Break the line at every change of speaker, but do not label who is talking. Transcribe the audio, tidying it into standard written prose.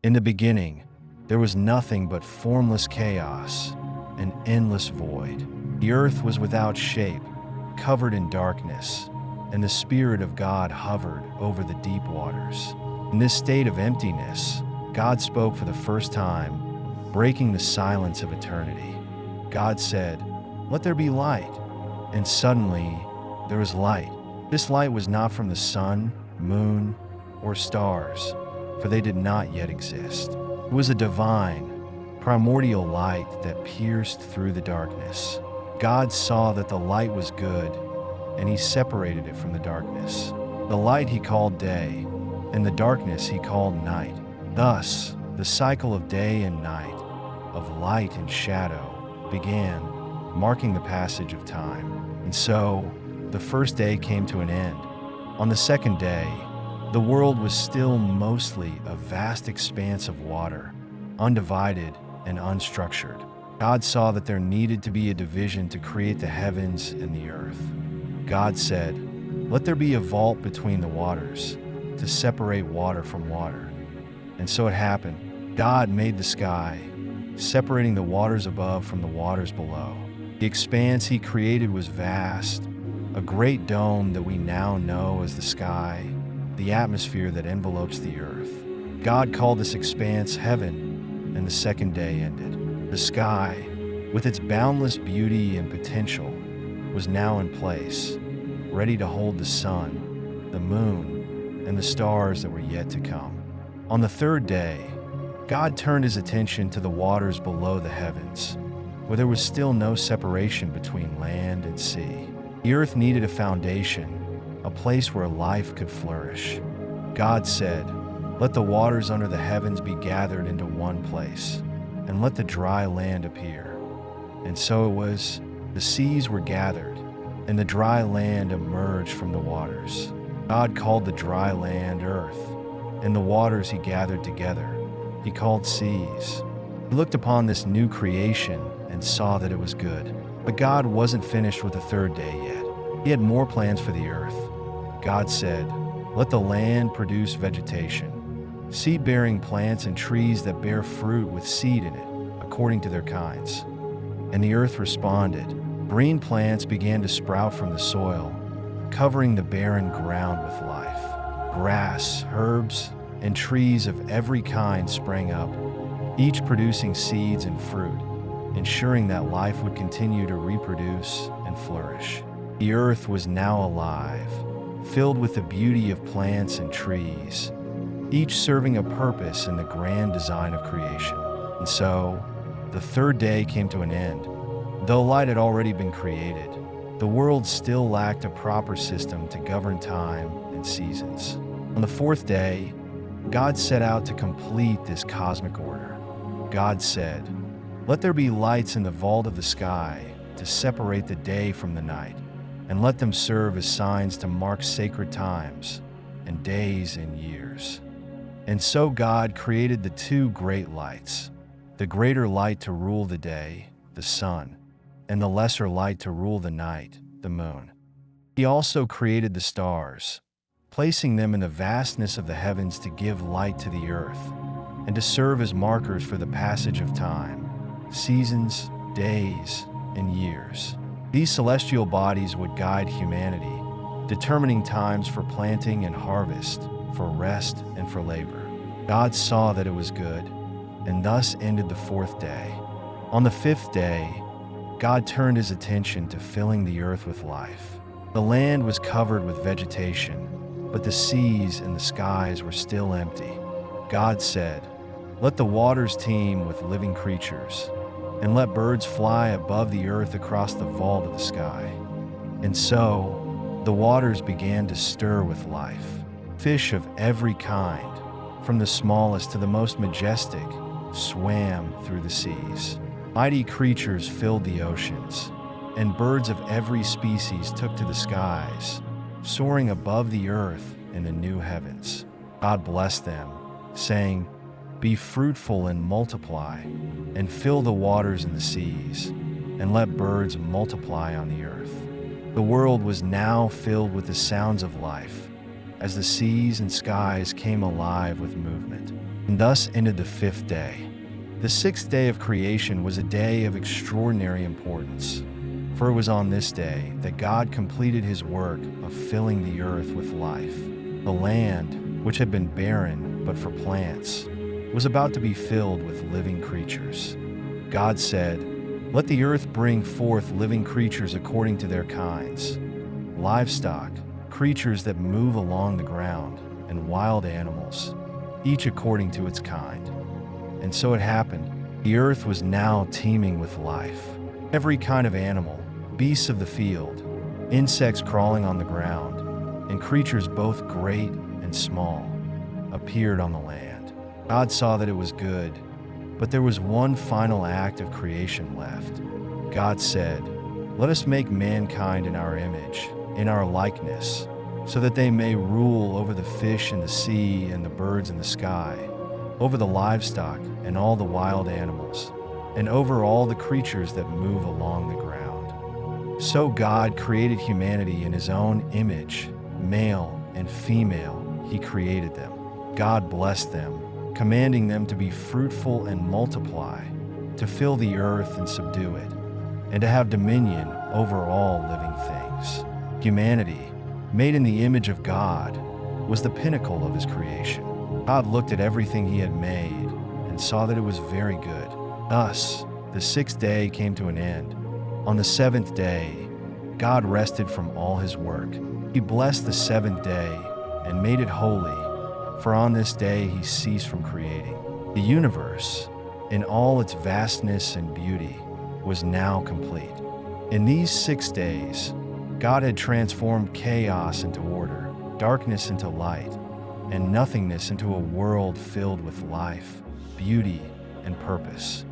In the beginning, there was nothing but formless chaos, an endless void. The earth was without shape, covered in darkness, and the Spirit of God hovered over the deep waters. In this state of emptiness, God spoke for the first time, breaking the silence of eternity. God said, "Let there be light." And suddenly, there was light. This light was not from the sun, moon, or stars, for they did not yet exist. It was a divine, primordial light that pierced through the darkness. God saw that the light was good, and he separated it from the darkness. The light he called day, and the darkness he called night. Thus, the cycle of day and night, of light and shadow, began, marking the passage of time. And so, the first day came to an end. On the second day, the world was still mostly a vast expanse of water, undivided and unstructured. God saw that there needed to be a division to create the heavens and the earth. God said, "Let there be a vault between the waters, to separate water from water." And so it happened. God made the sky, separating the waters above from the waters below. The expanse he created was vast, a great dome that we now know as the sky, the atmosphere that envelopes the earth. God called this expanse heaven, and the second day ended. The sky, with its boundless beauty and potential, was now in place, ready to hold the sun, the moon, and the stars that were yet to come. On the third day, God turned his attention to the waters below the heavens, where there was still no separation between land and sea. The earth needed a foundation, a place where life could flourish. God said, "Let the waters under the heavens be gathered into one place, and let the dry land appear." And so it was. The seas were gathered, and the dry land emerged from the waters. God called the dry land earth, and the waters he gathered together he called seas. He looked upon this new creation and saw that it was good. But God wasn't finished with the third day yet. He had more plans for the earth. God said, "Let the land produce vegetation, seed-bearing plants and trees that bear fruit with seed in it, according to their kinds." And the earth responded. Green plants began to sprout from the soil, covering the barren ground with life. Grass, herbs, and trees of every kind sprang up, each producing seeds and fruit, ensuring that life would continue to reproduce and flourish. The earth was now alive, filled with the beauty of plants and trees, each serving a purpose in the grand design of creation. And so, the third day came to an end. Though light had already been created, the world still lacked a proper system to govern time and seasons. On the fourth day, God set out to complete this cosmic order. God said, "Let there be lights in the vault of the sky to separate the day from the night, and let them serve as signs to mark sacred times and days and years." And so God created the two great lights, the greater light to rule the day, the sun, and the lesser light to rule the night, the moon. He also created the stars, placing them in the vastness of the heavens to give light to the earth, and to serve as markers for the passage of time, seasons, days, and years. These celestial bodies would guide humanity, determining times for planting and harvest, for rest and for labor. God saw that it was good, and thus ended the fourth day. On the fifth day, God turned his attention to filling the earth with life. The land was covered with vegetation, but the seas and the skies were still empty. God said, "Let the waters teem with living creatures, and let birds fly above the earth across the vault of the sky." And so, the waters began to stir with life. Fish of every kind, from the smallest to the most majestic, swam through the seas. Mighty creatures filled the oceans, and birds of every species took to the skies, soaring above the earth in the new heavens. God blessed them, saying, "Be fruitful and multiply, and fill the waters and the seas, and let birds multiply on the earth." The world was now filled with the sounds of life, as the seas and skies came alive with movement. And thus ended the fifth day. The sixth day of creation was a day of extraordinary importance, for it was on this day that God completed his work of filling the earth with life. The land, which had been barren but for plants, was about to be filled with living creatures. God said, "Let the earth bring forth living creatures according to their kinds, livestock, creatures that move along the ground, and wild animals, each according to its kind." And so it happened. The earth was now teeming with life. Every kind of animal, beasts of the field, insects crawling on the ground, and creatures both great and small, appeared on the land. God saw that it was good, but there was one final act of creation left. God said, "Let us make mankind in our image, in our likeness, so that they may rule over the fish in the sea and the birds in the sky, over the livestock and all the wild animals, and over all the creatures that move along the ground." So God created humanity in his own image, male and female, he created them. God blessed them, commanding them to be fruitful and multiply, to fill the earth and subdue it, and to have dominion over all living things. Humanity, made in the image of God, was the pinnacle of his creation. God looked at everything he had made and saw that it was very good. Thus, the sixth day came to an end. On the seventh day, God rested from all his work. He blessed the seventh day and made it holy, for on this day he ceased from creating. The universe, in all its vastness and beauty, was now complete. In these 6 days, God had transformed chaos into order, darkness into light, and nothingness into a world filled with life, beauty, and purpose.